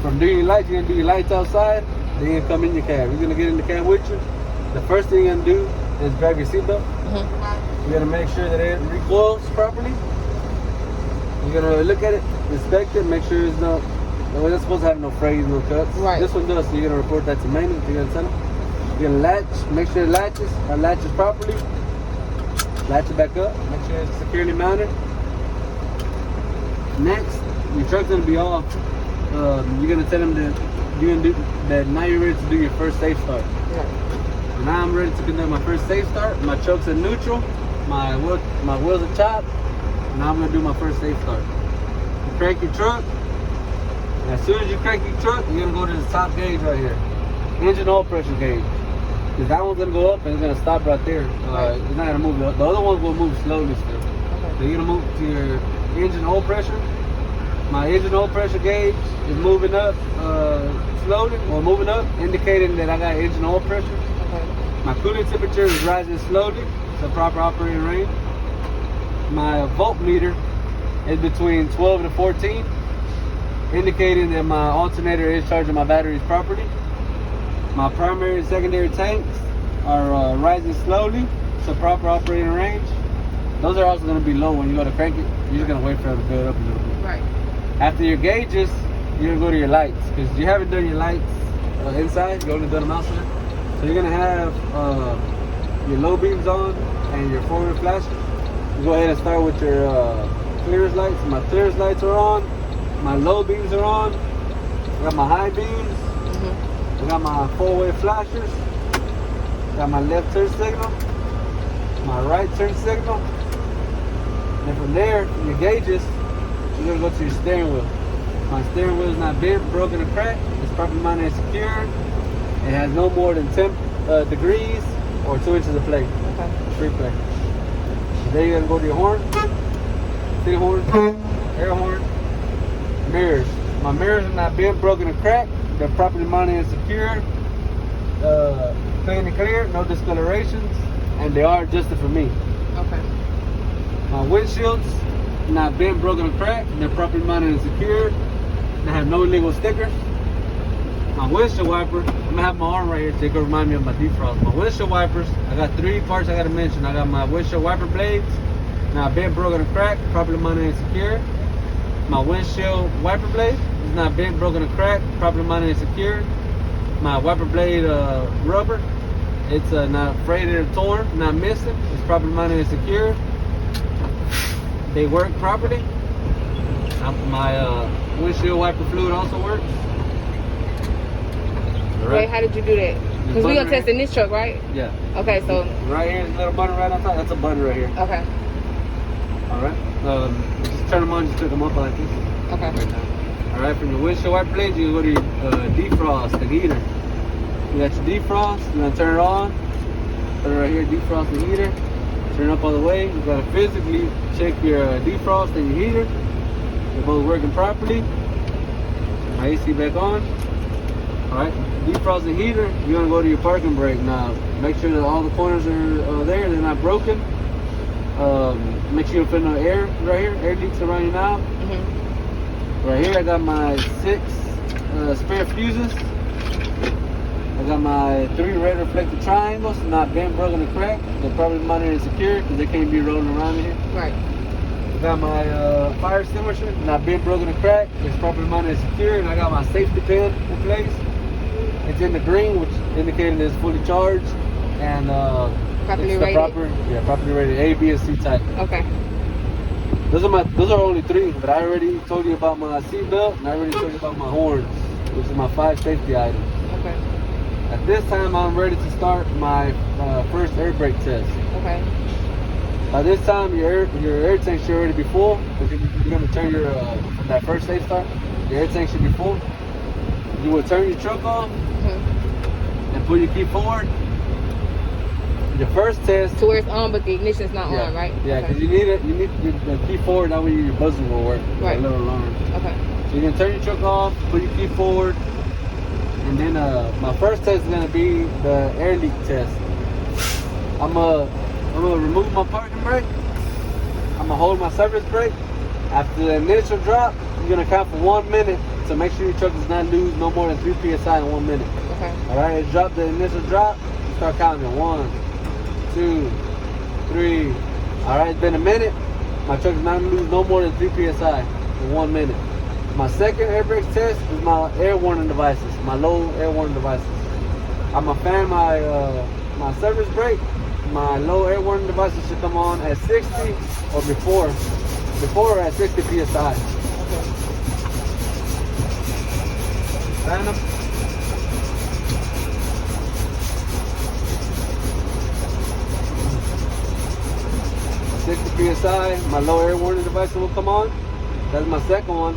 from doing your lights, you're gonna do your lights outside. Then you come in your cab. You're gonna get in the cab with you. The first thing you're gonna do is grab your seatbelt. You're gonna make sure that it recoils properly. You're gonna look at it, inspect it, make sure it's not. Well, it's supposed to have no frays, no cuts. Right. This one does, so you're gonna report that to maintenance. You're gonna tell them. You're gonna latch, make sure it latches properly. Latch it back up, make sure it's securely mounted. Next, your truck's gonna be off. You're gonna tell them that you're gonna do that. Now you're ready to do your first safe start. Right. Now I'm ready to conduct my first safe start. My truck's in neutral. My wheels are chopped. Now I'm gonna do my first safe start. You crank your truck. And as soon as you crank your truck, you're gonna go to the top gauge right here, engine oil pressure gauge. Because that one's gonna go up and it's gonna stop right there. It's not gonna move. The other ones will move slowly still. Okay. So you're gonna move to your engine oil pressure. My engine oil pressure gauge is moving up slowly, or moving up, indicating that I got engine oil pressure. Okay. My coolant temperature is rising slowly. It's a proper operating range. My voltmeter is between 12 and 14, indicating that my alternator is charging my batteries properly. My primary and secondary tanks are rising slowly. It's a proper operating range. Those are also going to be low when you go to crank it. You're just going to wait for it to build up a little bit. Right. After your gauges, you're going to go to your lights, because you haven't done your lights inside. You only done them outside. So you're going to have your low beams on and your forward flashes. You go ahead and start with your clearance lights. My clearance lights are on. My low beams are on. I got my high beams. I got my four-way flashers. Got my left turn signal. My right turn signal. And from there, from your gauges, you're gonna go to your steering wheel. My steering wheel is not bent, broken, or cracked. It's properly mounted and secured. It has no more than 10 degrees or 2 inches of play. Okay. Free play. So then you're gonna go to your horn. City horn, air horn, mirrors. My mirrors are not bent, broken, or cracked. They're properly mounted and secured. Clean and clear, no discolorations, and they are adjusted for me. Okay. My windshields, not bent, broken, or cracked. They're properly mounted and secured. They have no illegal stickers. My windshield wiper, I'm gonna have my arm right here so it can remind me of my defrost. My windshield wipers, I got 3 parts I gotta mention. I got my windshield wiper blades, not bent, broken, or cracked, properly mounted and secured. My windshield wiper blade is not bent, broken, or cracked, properly mounted and secured. My wiper blade rubber, it's not frayed or torn, not missing. It's properly mounted and secured. They work properly. My windshield wiper fluid also works. Wait, how did you do that? Because we're gonna test in this truck, right? Yeah. Okay, so right here is a little button right on top. That's a button right here. okay. All right. Just turn them on. Just pick them up like this. Okay. Right now. All right. From your windshield wiper blade, you go to your defrost and heater. You got your defrost. You're gonna turn it on. Put it right here. Defrost and heater. Turn it up all the way. You gotta physically check your defrost and your heater. They're both working properly. My AC back on. All right. Defrost and heater. You're gonna go to your parking brake now. Make sure that all the corners are there. They're not broken. Make sure you don't put no air right here. Air leaks around your knob. Right here, I got my 6 spare fuses. I got my 3 red reflective triangles, not bent, broken, or cracked. They're probably mounted and secured because they can't be rolling around in here. Right. I got my fire extinguisher, not bent, broken, or cracked. It's properly mounted and secured. And I got my safety pin in place. It's in the green, which indicating it's fully charged and Properly it's the rated. properly rated A, B, and C type. Okay. Those are only 3, but I already told you about my seat belt and I already told you about my horns, which is my 5 safety items. Okay. At this time, I'm ready to start my first air brake test. Okay. By this time, your air tank should already be full. Because you're going to turn your from that first safe start, your air tank should be full. You will turn your truck off and pull your key forward. Your first test. To where it's on, but the ignition's not on, right? Yeah, because you need the key forward. That way your buzzer will work. Right. A little alarm. Okay. So you're gonna turn your truck off, put your key forward, and then my first test is gonna be the air leak test. I'm gonna remove my parking brake. I'm gonna hold my service brake. After the initial drop, you're gonna count for 1 minute to make sure your truck does not lose no more than 3 psi in 1 minute. Okay. All right, it's dropped the initial drop. You start counting 1, 2, 3. All right, it's been a minute. My truck does not lose no more than 3 psi in 1 minute. My second air brakes test is my air warning devices, my low air warning devices. I'm a fan of my surface brake. My low air warning devices should come on at 60 or before at 60 psi. Okay. Phantom. 60 psi, my low air warning device will come on. That's my second one.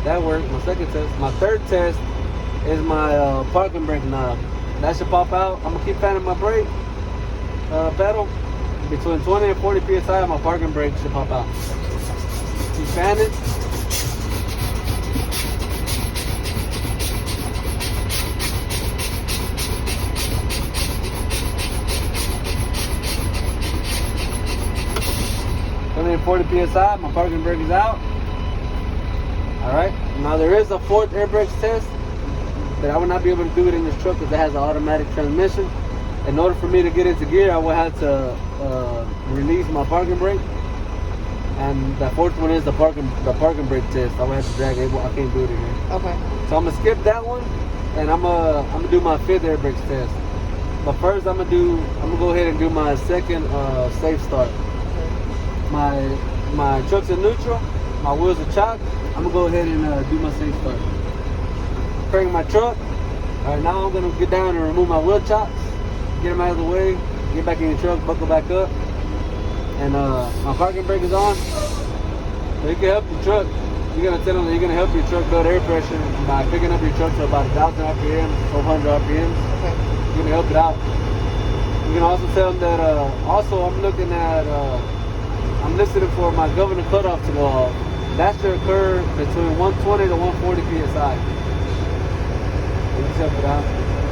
That worked, my second test. My third test is my parking brake knob. That should pop out. I'm gonna keep fanning my brake pedal. Between 20 and 40 psi, my parking brake should pop out. Keep fanning. And 40 psi, my parking brake is out. Alright, now there is a fourth air brakes test, but I will not be able to do it in this truck because it has an automatic transmission. In order for me to get into gear, I will have to release my parking brake. And the fourth one is the parking brake test. I will have to drag it. I can't do it in here. Okay. So I'm gonna skip that one, and I'm gonna do my fifth air brakes test. But first, I'm gonna go ahead and do my second safe start. My truck's in neutral, my wheels are chocked. I'm gonna go ahead and do my safe start. Crank my truck. All right, now I'm gonna get down and remove my wheel chocks, get them out of the way, get back in the truck, buckle back up, and my parking brake is on. So you can help your truck. You're gonna tell them that you're gonna help your truck build air pressure by picking up your truck to about 1,000 RPM, 1,200 RPM. Okay. You're gonna help it out. You can also tell them that also I'm listening for my governor cutoff to go off. That should occur between 120 to 140 psi. You just help it out.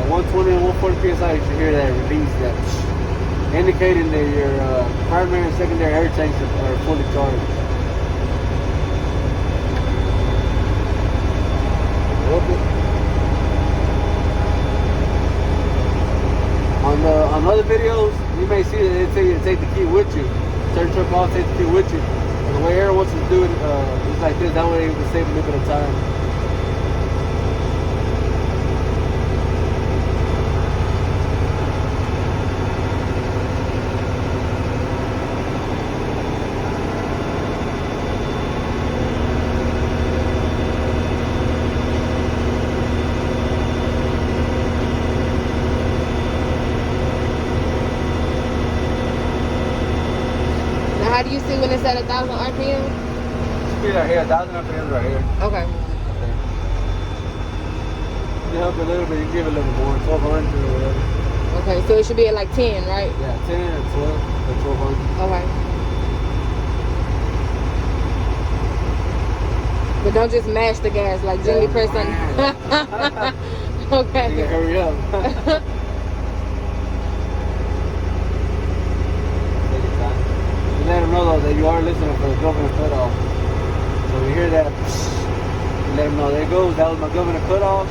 At 120 and 140 psi, you should hear that release, that indicating that your primary and secondary air tanks are fully charged. On other videos, you may see that they tell you to take the key with you. Turn your truck off, take the key with you. And the way Aaron wants us to do it is like this. That way we can save a little bit of time. How do you see when it's at 1,000 RPM? Speed right here, 1,000 RPM right here. Okay. You help a little bit, you give it a little more, 1,200 or whatever. Okay, so it should be at like 10, right? Yeah, 10 or 12 or 1,200. Okay. But don't just mash the gas like Jimmy press on. Okay. You can hurry up. Let them know though that you are listening for the governor cutoff. So we hear that, let them know there it goes. That was my governor cutoff,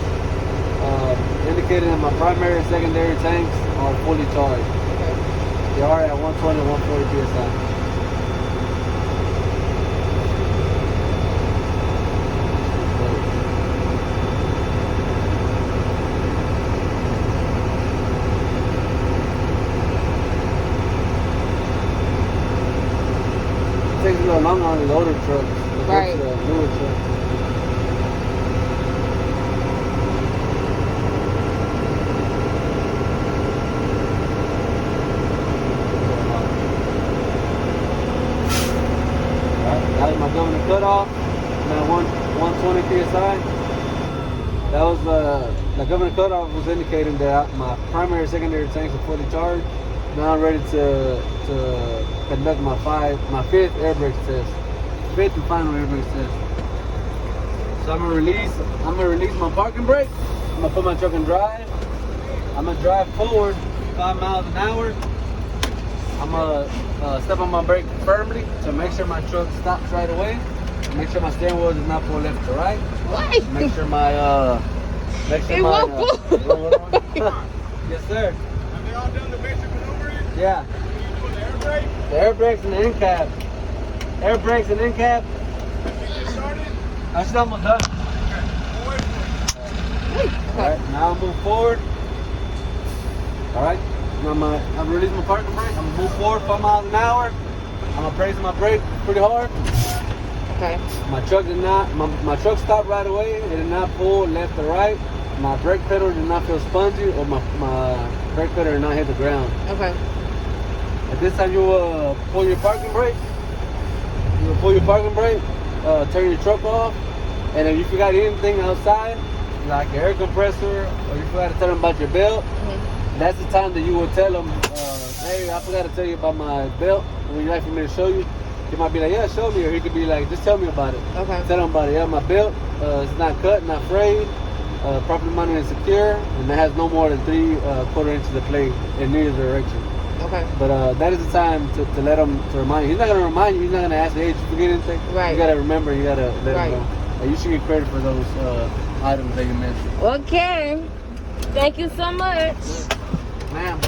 indicating that my primary and secondary tanks are fully charged. Okay. They are at 120 and 140 psi. It takes a little longer on the older trucks. Right. The newer trucks. That was my governor cutoff. Now 120 psi. That was the governor cutoff was indicating that my primary and secondary tanks are fully charged. Now I'm ready to conduct my fifth air brakes test. Fifth and final air brakes test. So I'm gonna release my parking brake. I'm gonna put my truck in drive. I'm gonna drive forward 5 miles an hour. I'm gonna step on my brake firmly to make sure my truck stops right away. Make sure my steering wheel does not pull left to right. Why? Make sure my It won't pull. Yes, sir. Have they all done the basic maneuvers? Yeah. You doing the air brake? The air brakes and the Incab. Air brakes and Incab. You just started? I should almost done. Alright, now I'll move forward. Alright, now I'm release my parking brake. I'm gonna move forward 5 miles an hour. I'm gonna press my brake pretty hard. Okay. My truck did not, my truck stopped right away. It did not pull left or right. My brake pedal did not feel spongy, or my brake pedal did not hit the ground. Okay. At this time, you will pull your parking brake. You will pull your parking brake, turn your truck off, and if you forgot anything outside, like your air compressor, or you forgot to tell them about your belt, that's the time that you will tell them, hey, I forgot to tell you about my belt. Would you like for me to show you? He might be like, yeah, show me. Or he could be like, just tell me about it. Okay. Tell them about it. Yeah, my belt, it's not cut, not frayed, properly mounted and secure, and it has no more than 3/4 inches of play in neither direction. Okay. But that is the time to let him, to remind you. He's not going to remind you. He's not going to ask, hey, did you forget anything? Right. You got to remember. You got to let Right. him know. And you should get credit for those items that you mentioned. Okay. Thank you so much. Ma'am.